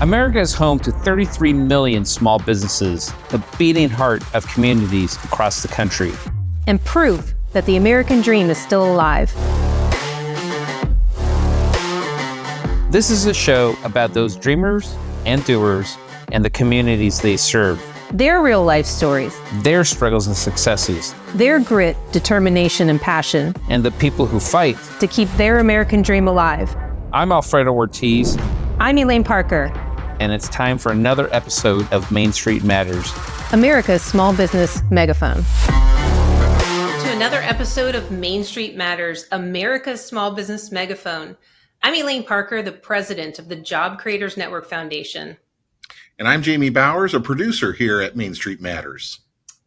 America is home to 33 million small businesses, the beating heart of communities across the country. And proof that the American dream is still alive. This is a show about those dreamers and doers and the communities they serve. Their real life stories. Their struggles and successes. Their grit, determination, and passion. And the people who fight to keep their American dream alive. I'm Alfredo Ortiz. I'm Elaine Parker. And it's time for another episode of Main Street Matters, America's small business megaphone. To another episode of Main Street Matters, America's small business megaphone. I'm Elaine Parker, the president of the Job Creators Network Foundation. And I'm Jamie Bowers, a producer here at Main Street Matters.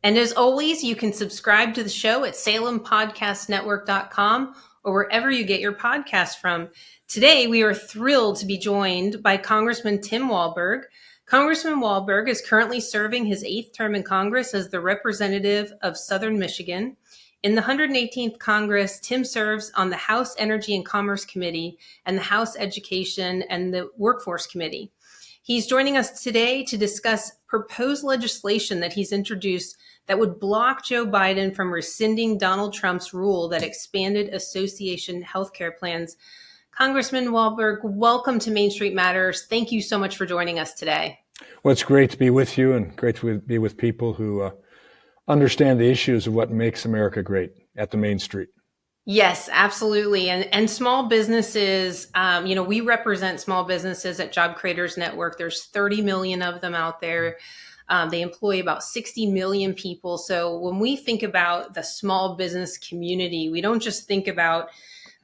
And as always, you can subscribe to the show at salempodcastnetwork.com or wherever you get your podcasts from. Today, we are thrilled to be joined by Congressman Tim Walberg. Congressman Walberg is currently serving his 8th term in Congress as the representative of Southern Michigan. In the 118th Congress, Tim serves on the House Energy and Commerce Committee and the House Education and the Workforce Committee. He's joining us today to discuss proposed legislation that he's introduced that would block Joe Biden from rescinding Donald Trump's rule that expanded association healthcare plans. Congressman Walberg, welcome to Main Street Matters. Thank you so much for joining us today. Well, it's great to be with you and great to be with people who understand the issues of what makes America great at the Main Street. Yes, absolutely. And small businesses, we represent small businesses at Job Creators Network. There's 30 million of them out there. They employ about 60 million people. So when we think about the small business community, we don't just think about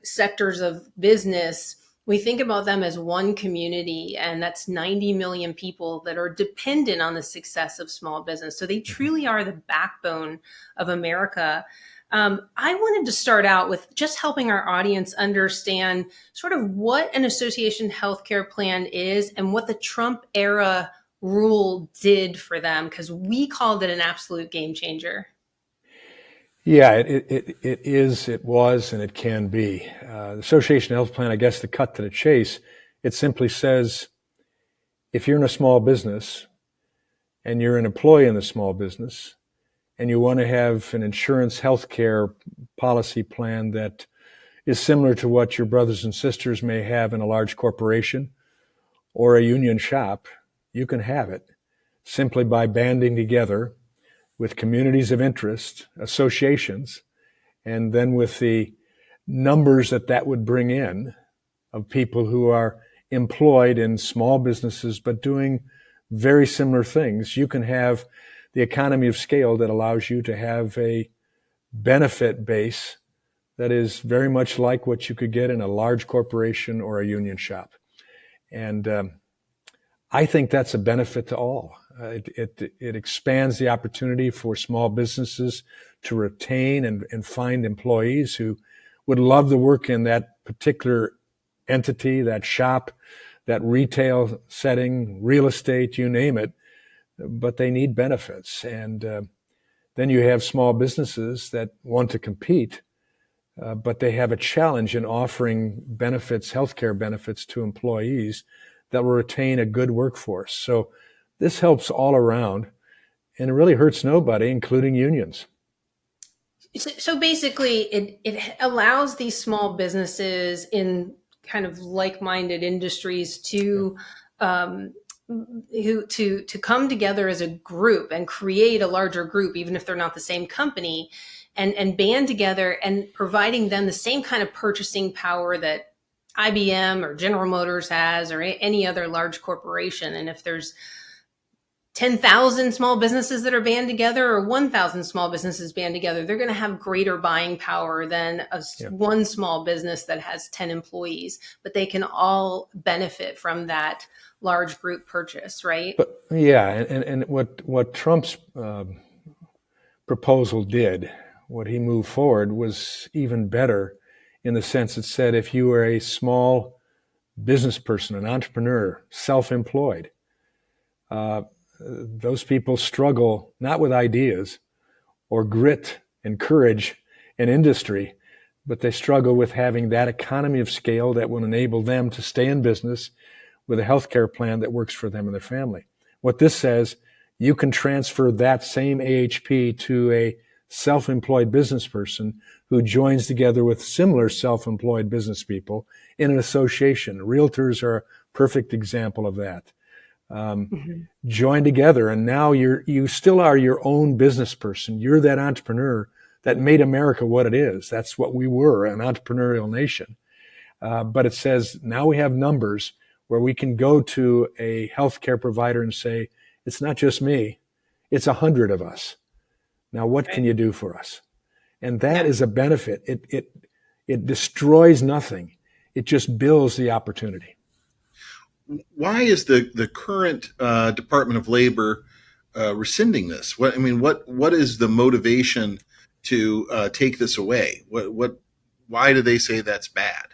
sectors of business. We think about them as one community, and that's 90 million people that are dependent on the success of small business. So they truly are the backbone of America. I wanted to start out with just helping our audience understand sort of what an association healthcare plan is and what the Trump era rule did for them, because we called it an absolute game changer. Yeah, it is, it was, and it can be. The Association Health Plan, I guess, to cut to the chase, it simply says, if you're in a small business and you're an employee in the small business and you want to have an insurance healthcare policy plan that is similar to what your brothers and sisters may have in a large corporation or a union shop, you can have it simply by banding together with communities of interest, associations, and then with the numbers that would bring in of people who are employed in small businesses but doing very similar things. You can have the economy of scale that allows you to have a benefit base that is very much like what you could get in a large corporation or a union shop. And I think that's a benefit to all. It expands the opportunity for small businesses to retain and find employees who would love to work in that particular entity, that shop, that retail setting, real estate, you name it, but they need benefits. And then you have small businesses that want to compete, but they have a challenge in offering benefits, healthcare benefits to employees that will retain a good workforce. So this helps all around, and it really hurts nobody, including unions. So basically, it allows these small businesses in kind of like-minded industries to come together as a group and create a larger group, even if they're not the same company, and band together and providing them the same kind of purchasing power that IBM or General Motors has, or any other large corporation. And if there's 10,000 small businesses that are band together or 1,000 small businesses band together, they're going to have greater buying power than one small business that has 10 employees, but they can all benefit from that large group purchase, right? But yeah, and what Trump's proposal did, what he moved forward, was even better in the sense it said if you were a small business person, an entrepreneur, self-employed, those people struggle not with ideas or grit and courage and industry, but they struggle with having that economy of scale that will enable them to stay in business with a health care plan that works for them and their family. What this says, you can transfer that same AHP to a self-employed business person who joins together with similar self-employed business people in an association. Realtors are a perfect example of that. Join together, and now you still are your own business person. You're that entrepreneur that made America what it is. That's what we were, an entrepreneurial nation. But it says now we have numbers where we can go to a healthcare provider and say, it's not just me, it's 100 of us. Now, what can you do for us? And that is a benefit. It destroys nothing. It just builds the opportunity. Why is the current Department of Labor rescinding this? What is the motivation to take this away? Why do they say that's bad?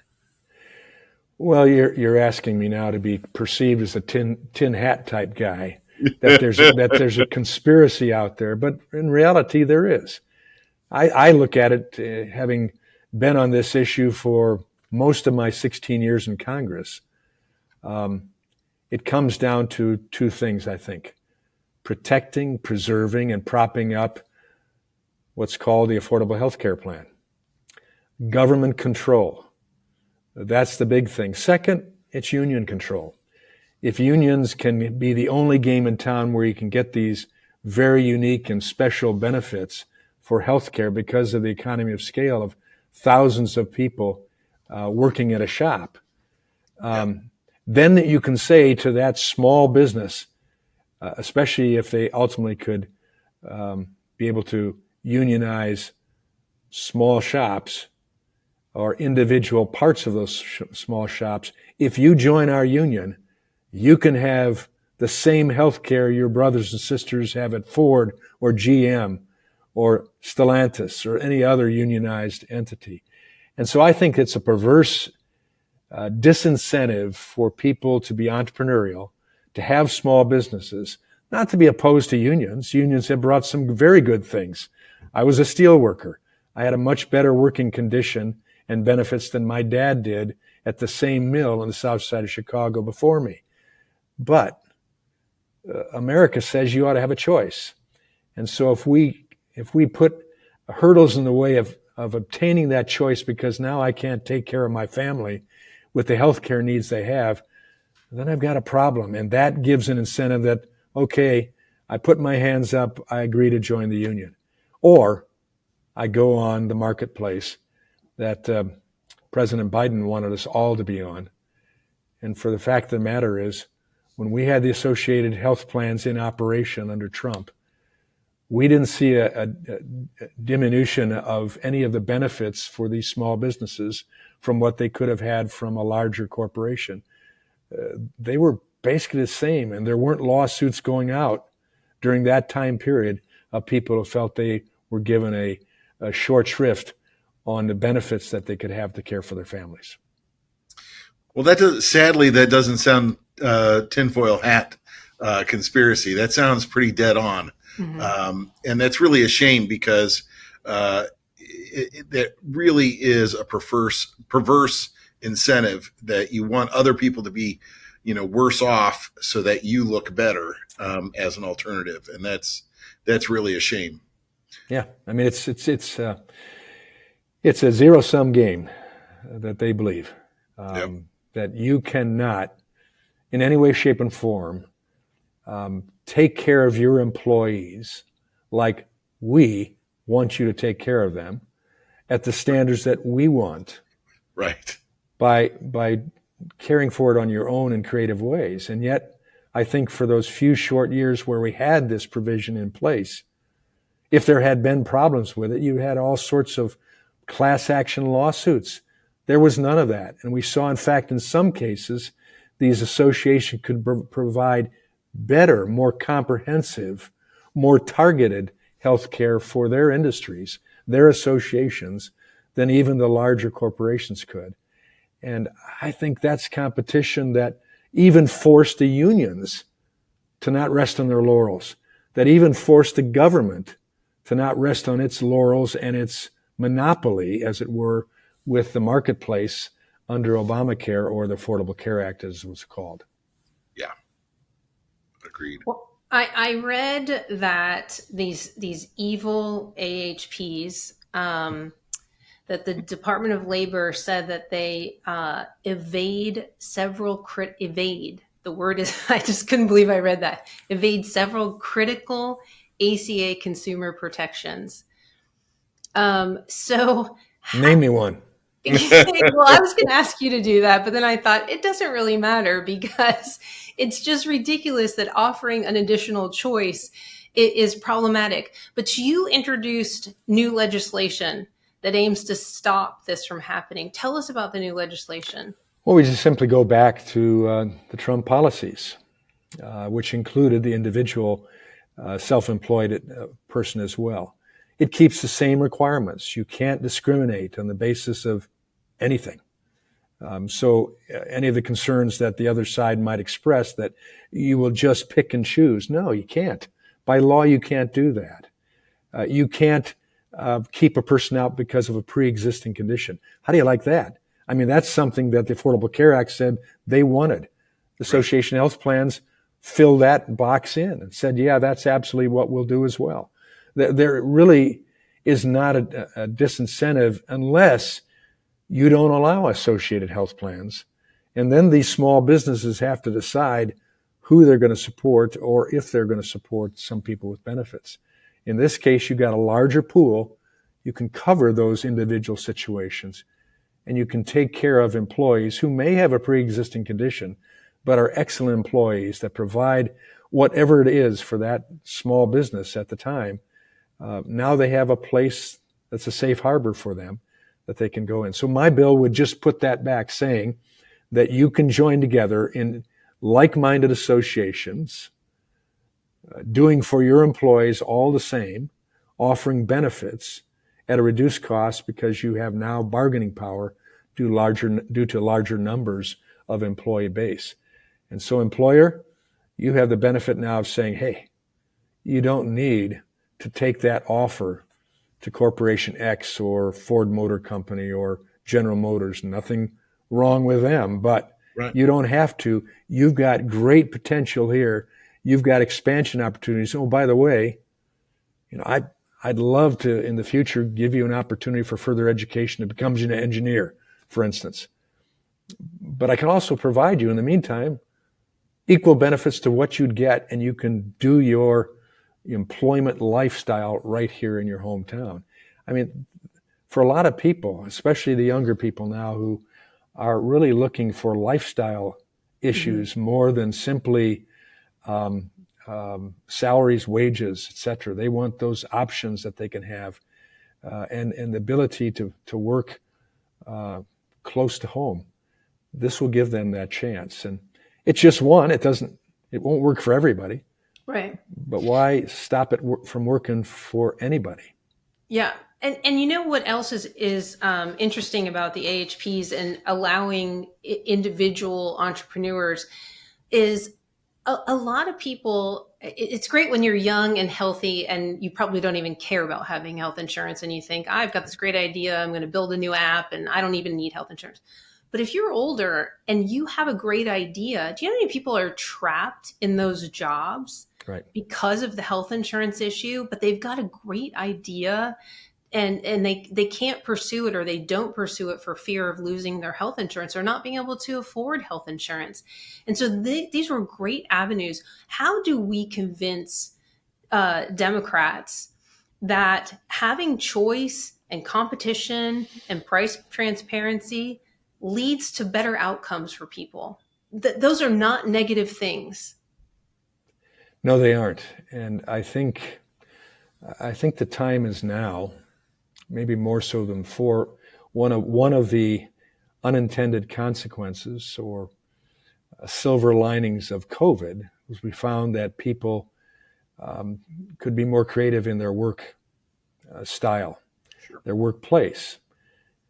Well, you're asking me now to be perceived as a tin hat type guy. that there's a conspiracy out there, but in reality there is. I look at it, having been on this issue for most of my 16 years in Congress. It comes down to two things, I think: protecting, preserving, and propping up what's called the Affordable Health Care Plan. Government control. That's the big thing. Second, it's union control. If unions can be the only game in town where you can get these very unique and special benefits for healthcare because of the economy of scale of thousands of people working at a shop, then you can say to that small business, especially if they ultimately could be able to unionize small shops or individual parts of those small shops, if you join our union, you can have the same health care your brothers and sisters have at Ford or GM or Stellantis or any other unionized entity. And so I think it's a perverse disincentive for people to be entrepreneurial, to have small businesses, not to be opposed to unions. Unions have brought some very good things. I was a steel worker. I had a much better working condition and benefits than my dad did at the same mill on the south side of Chicago before me. But America says you ought to have a choice. And so if we put hurdles in the way of obtaining that choice because now I can't take care of my family with the healthcare needs they have, then I've got a problem. And that gives an incentive that, okay, I put my hands up, I agree to join the union. Or I go on the marketplace that President Biden wanted us all to be on. And for the fact of the matter is, when we had the associated health plans in operation under Trump, we didn't see a diminution of any of the benefits for these small businesses from what they could have had from a larger corporation. They were basically the same, and there weren't lawsuits going out during that time period of people who felt they were given a short shrift on the benefits that they could have to care for their families. Well, sadly, that doesn't sound tinfoil hat conspiracy. That sounds pretty dead on. Mm-hmm. And that's really a shame because that really is a perverse incentive that you want other people to be, worse off so that you look better as an alternative. And that's really a shame. Yeah. I mean, it's a zero-sum game that they believe. That you cannot, in any way, shape, and form, take care of your employees like we want you to take care of them at the standards that we want. Right. By caring for it on your own in creative ways. And yet, I think for those few short years where we had this provision in place, if there had been problems with it, you had all sorts of class action lawsuits. There was none of that. And we saw, in fact, in some cases, these associations could provide better, more comprehensive, more targeted health care for their industries, their associations, than even the larger corporations could. And I think that's competition that even forced the unions to not rest on their laurels, that even forced the government to not rest on its laurels and its monopoly, as it were, with the marketplace under Obamacare, or the Affordable Care Act as it was called. Agreed. Well, I read that these evil AHPs, that the Department of Labor said that they evade. The word is I just couldn't believe I read that. Evade several critical ACA consumer protections. So Name me one. well, I was going to ask you to do that, but then I thought it doesn't really matter because it's just ridiculous that offering an additional choice is problematic. But you introduced new legislation that aims to stop this from happening. Tell us about the new legislation. Well, we just simply go back to the Trump policies, which included the individual self-employed person as well. It keeps the same requirements. You can't discriminate on the basis of anything. So any of the concerns that the other side might express that you will just pick and choose, no, you can't. By law, you can't do that. You can't keep a person out because of a pre-existing condition. How do you like that? I mean, that's something that the Affordable Care Act said they wanted. The Association of Health Plans filled that box in and said, yeah, that's absolutely what we'll do as well. There really is not a disincentive unless you don't allow associated health plans. And then these small businesses have to decide who they're going to support or if they're going to support some people with benefits. In this case, you've got a larger pool. You can cover those individual situations and you can take care of employees who may have a pre-existing condition, but are excellent employees that provide whatever it is for that small business at the time. Now they have a place that's a safe harbor for them that they can go in. So my bill would just put that back, saying that you can join together in like-minded associations, doing for your employees all the same, offering benefits at a reduced cost because you have now bargaining power due to larger numbers of employee base. And so employer, you have the benefit now of saying, hey, you don't need to take that offer to Corporation X or Ford Motor Company or General Motors. Nothing wrong with them, but you don't have to. You've got great potential here. You've got expansion opportunities. Oh, by the way, I'd love to in the future give you an opportunity for further education to become an engineer, for instance. But I can also provide you in the meantime equal benefits to what you'd get, and you can do your employment lifestyle right here in your hometown. I mean, for a lot of people, especially the younger people now who are really looking for lifestyle issues more than simply salaries, wages, etc. They want those options that they can have and the ability to work close to home. This will give them that chance. And it's just one. It won't work for everybody. Right. But why stop it from working for anybody? Yeah. And you know what else is interesting about the AHPs and allowing individual entrepreneurs is a lot of people, it's great when you're young and healthy and you probably don't even care about having health insurance and you think, I've got this great idea, I'm going to build a new app and I don't even need health insurance. But if you're older and you have a great idea, do you know how many people are trapped in those jobs because of the health insurance issue, but they've got a great idea and they can't pursue it or they don't pursue it for fear of losing their health insurance or not being able to afford health insurance. And so these were great avenues. How do we convince Democrats that having choice and competition and price transparency leads to better outcomes for people? Those are not negative things. No, they aren't. And I think the time is now, maybe more so than before. One of the unintended consequences or silver linings of COVID was we found that people could be more creative in their work style, their workplace.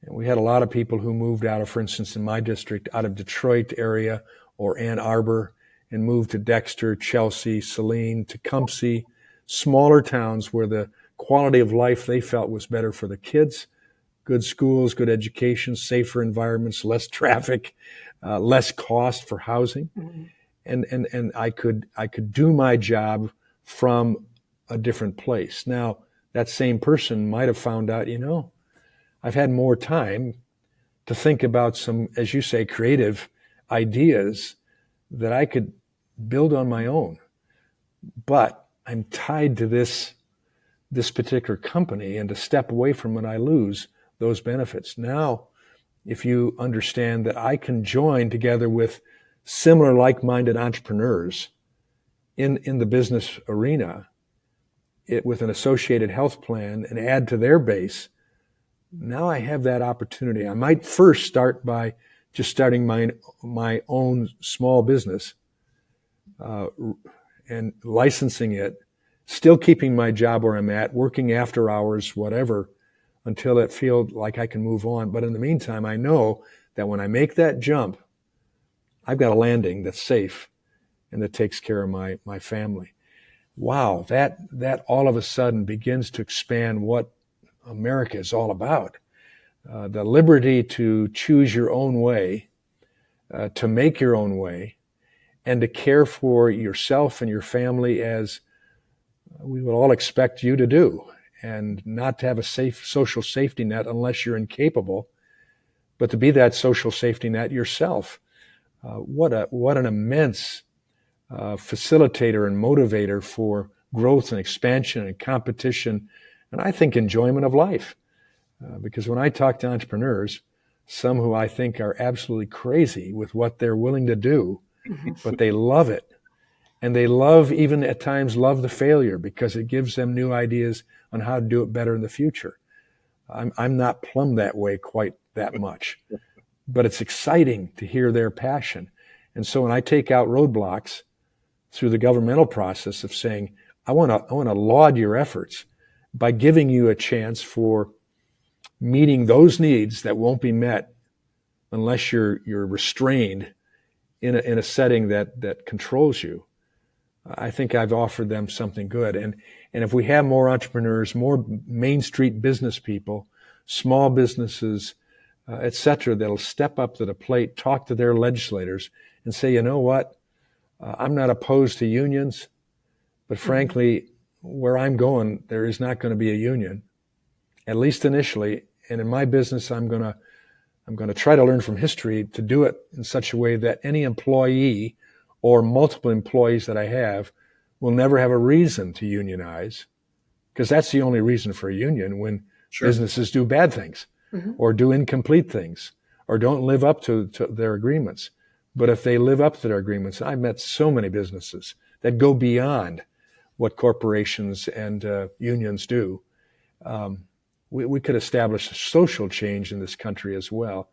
And we had a lot of people who moved out of, for instance, in my district, out of Detroit area or Ann Arbor and moved to Dexter, Chelsea, Saline, Tecumseh, smaller towns where the quality of life they felt was better for the kids, good schools, good education, safer environments, less traffic, less cost for housing. Mm-hmm. and I could do my job from a different place. Now, that same person might have found out, I've had more time to think about some, as you say, creative ideas that I could build on my own. But I'm tied to this particular company, and to step away from it, I lose those benefits. Now, if you understand that I can join together with similar like-minded entrepreneurs in the business arena, with an associated health plan, and add to their base, now I have that opportunity. I might first start by just starting my own small business and licensing it, still keeping my job where I'm at, working after hours, whatever, until it feels like I can move on. But in the meantime, I know that when I make that jump, I've got a landing that's safe and that takes care of my family. Wow, that all of a sudden begins to expand what America is all about. The liberty to choose your own way, to make your own way, and to care for yourself and your family as we would all expect you to do, and not to have a safe social safety net unless you're incapable, but to be that social safety net yourself. What an immense facilitator and motivator for growth and expansion and competition, and I think enjoyment of life. Because when I talk to entrepreneurs, some who I think are absolutely crazy with what they're willing to do, but they love it. And they even at times love the failure, because it gives them new ideas on how to do it better in the future. I'm not plumbed that way quite that much, but it's exciting to hear their passion. And so when I take out roadblocks through the governmental process of saying, I want to laud your efforts by giving you a chance for meeting those needs that won't be met unless you're restrained in a setting that controls you. I think I've offered them something good. And if we have more entrepreneurs, more Main Street business people, small businesses, et cetera, that'll step up to the plate, talk to their legislators and say, you know what, I'm not opposed to unions, but frankly, where I'm going, there is not going to be a union, at least initially. And in my business, I'm going to try to learn from history to do it in such a way that any employee or multiple employees that I have will never have a reason to unionize, because that's the only reason for a union, when businesses do bad things or do incomplete things or don't live up to their agreements. But if they live up to their agreements, I've met so many businesses that go beyond what corporations and unions do. We could establish a social change in this country as well,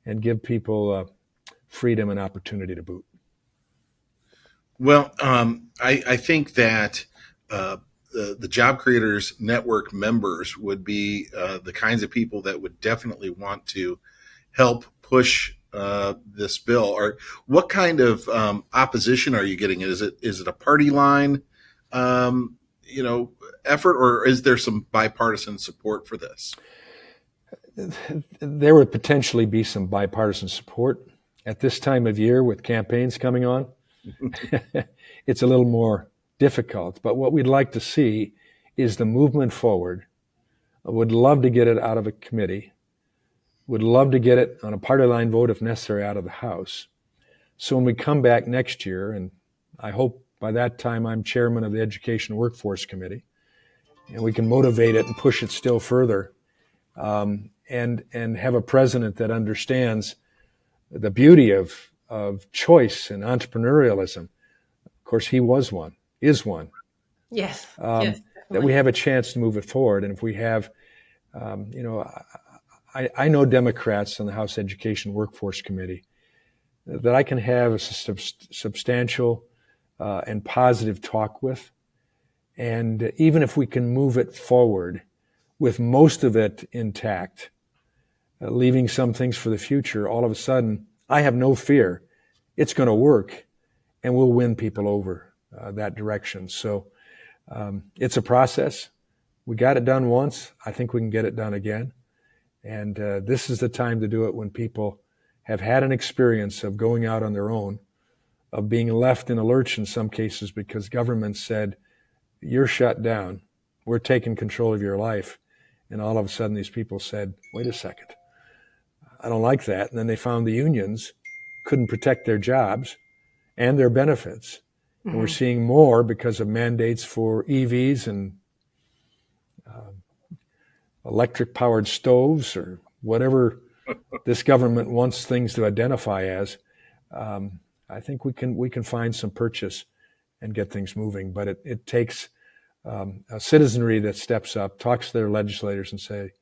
and give people freedom and opportunity to boot. Well, I think that the Job Creators Network members would be the kinds of people that would definitely want to help push this bill. Or what kind of opposition are you getting? Is it a party line, effort, or is there some bipartisan support for this? There would potentially be some bipartisan support at this time of year with campaigns coming on. It's a little more difficult, but what we'd like to see is the movement forward. I would love to get it out of a committee. Would love to get it on a party line vote if necessary out of the House. So when we come back next year, and I hope by that time I'm chairman of the Education Workforce Committee, and we can motivate it and push it still further, and have a president that understands the beauty of choice and entrepreneurialism. Of course, he was one, is one. Yes. That we have a chance to move it forward. And if we have, I know Democrats on the House Education Workforce Committee that I can have a substantial and positive talk with. And even if we can move it forward with most of it intact, leaving some things for the future, all of a sudden, I have no fear it's going to work, and we'll win people over that direction. So it's a process. We got it done once. I think we can get it done again. And this is the time to do it, when people have had an experience of going out on their own, of being left in a lurch in some cases because government said, you're shut down. We're taking control of your life. And all of a sudden, these people said, wait a second, I don't like that. And then they found the unions couldn't protect their jobs and their benefits. Mm-hmm. And we're seeing more because of mandates for EVs and electric-powered stoves or whatever this government wants things to identify as. I think we can find some purchase and get things moving. But it takes a citizenry that steps up, talks to their legislators and say,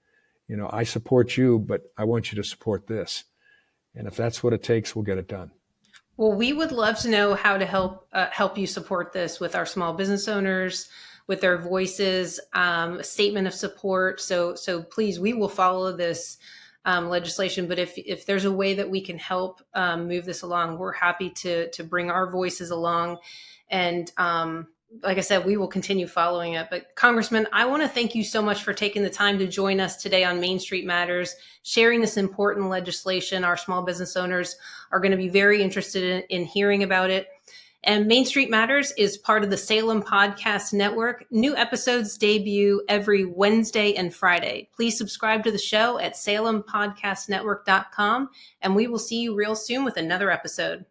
I support you, but I want you to support this. And if that's what it takes, we'll get it done. Well, we would love to know how to help you support this with our small business owners, with their voices, a statement of support. So please, we will follow this legislation. But if there's a way that we can help move this along, we're happy to bring our voices along. And like I said, we will continue following it. But Congressman, I want to thank you so much for taking the time to join us today on Main Street Matters, sharing this important legislation. Our small business owners are going to be very interested in hearing about it. And Main Street Matters is part of the Salem Podcast Network. New episodes debut every Wednesday and Friday. Please subscribe to the show at salempodcastnetwork.com, and we will see you real soon with another episode.